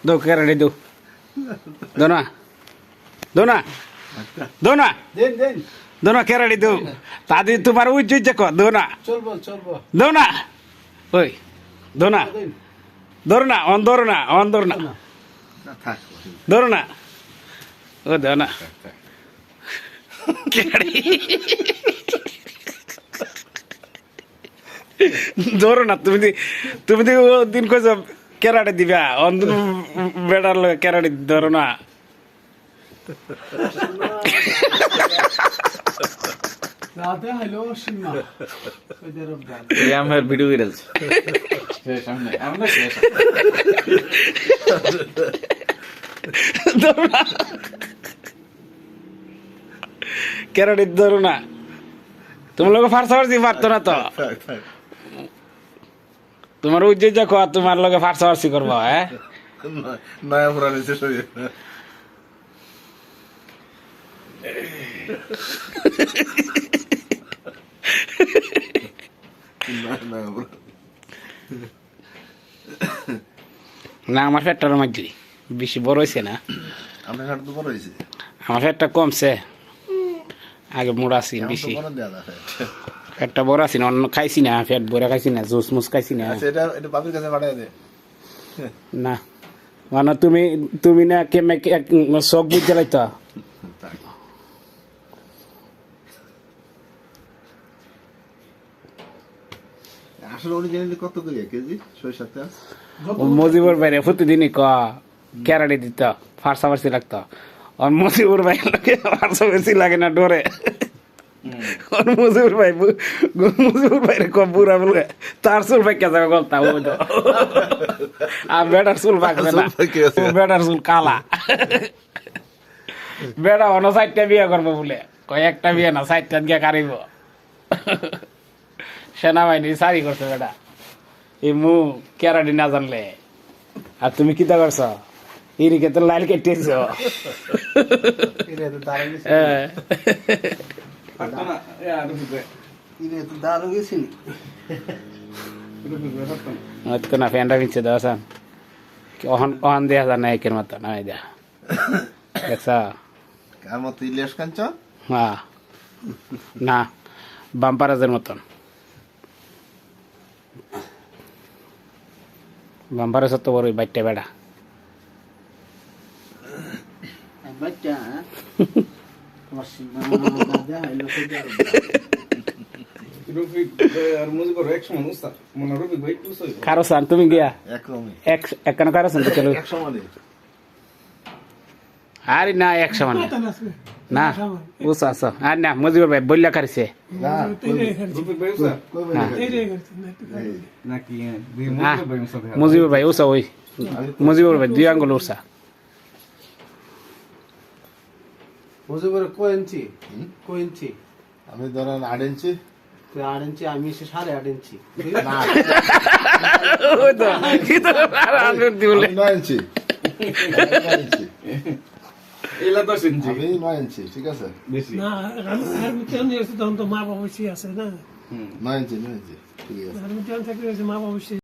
দো কেরাড়ি দো দো না দো না দো না দেন দেন দো না কেরাড়ি দো তাদি তোমার উজ্জ কো দো না চলবো চলবো দো না ওই দো না দেন ধরো না অন ধরো না অন ধরো না থাক ধরো না ও দো না কেরাড়ি ধরো না তুমি দিন কইছ কেরাড়ি দিবা অন বেড়ার লগে কেরাড়ি ধরো না রাতে হ্যালো সিনেমা ওদের অবদান এই আমার ভিডিও রিলস সামনে আমরা শেষ ধরো না কেরাড়ি ধরো না তোমার লোক ফার্সাফার্সি পারতো না তো তোমার উজ্জে দেখো তোমার লোকে ফার্সাফার্সি করবো হ্যাঁ নয়া পুরানি শেষ হয়ে না আমার পেটটার মাঝে বেশি বড় হয়েছে না আপনার ঘাট তো বড় হয়েছে আমার পেটটা কমছে আগে মোড়া আছি বেশি বড় দেওয়া যায় পেটটা বড় আছি না অন্য খাইছি না পেট ভরে খাইছি না জুস মুস খাইছি না আচ্ছা এটা বাবির কাছে পাঠিয়ে দে না মানে তুমি না কেমে শখ বুঝতে লাইতো আসলে উনি জানেন কত করে কেজি সরিষার তেল মজিবুর বাইরে প্রতিদিনই কেরাড়ি দিত ফার্সাফার্সি লাগতো আর মজিবুর ভাই ফার্সাফার্সি লাগে না ডরে আর মজিবুর ভাই বুড়া বলে তার চুল পাইকা যাবে গলতা ও তো আর বেটার চুল পাকবে না বেটার চুল কালা বেটা অন্য সাইডটা বিয়ে করবো বলে কয়েকটা বিয়ে না সাইডটা গিয়ে কারিব সেনাবাহিনী সারি করছে বেটা এই মু কেরাডি না জানলে আর তুমি কি তা করছ ইরিকে তো লাইল কেটেছ এরে তো দাঁড়াই গেছে পারতো না এরে তো দাঁড়াই গেছে তো না ফ্যানটা পিনছে দাও সান অহন দেয়া যায় না একের মতো না দেয়া দেখছ কার মতো ইলিয়াস কাঞ্চ হ্যাঁ না বাম্পারাজের মতন বাম্পারাজ তো বড় বাইটটা বেড়া বাচ্চা তোমার সিনেমা দাদা হ্যালো রফিক আর মুজিবুর এক সময় উস্তাদ মনে রফিক ভাই টু সই কারো সান তুমি গিয়া একরকমই একখান কারো সান তো চলো এক সমানে আরে না এক সমান না বুঝছো আছো আর না মুজিবুর ভাই বললা কারিছে না রফিক ভাই উস্তাদ নাকি মুজিবুর ভাই উস্তাদ মুজিবুর ভাই উসা ওই মুজিবুর ভাই 2 আঙ্গুল উসা মুজিবুর কোয়েন্চি কোয়েন্চি আমি ধরেন 8 ইঞ্চি 8 ইঞ্চি আমি 8.5 ইঞ্চি না ওই তো কি তো আর আঙ্গুল দিলে 9 ইঞ্চি এলা 10 ইঞ্চি আমি 9 ইঞ্চি ঠিক আছে বেশি না আর মিটান এসে তখন তো মা বাবা বেশি আছে না 9 ইঞ্চি ঠিক আছে আর মিটান থাকলে মা বাবা বেশি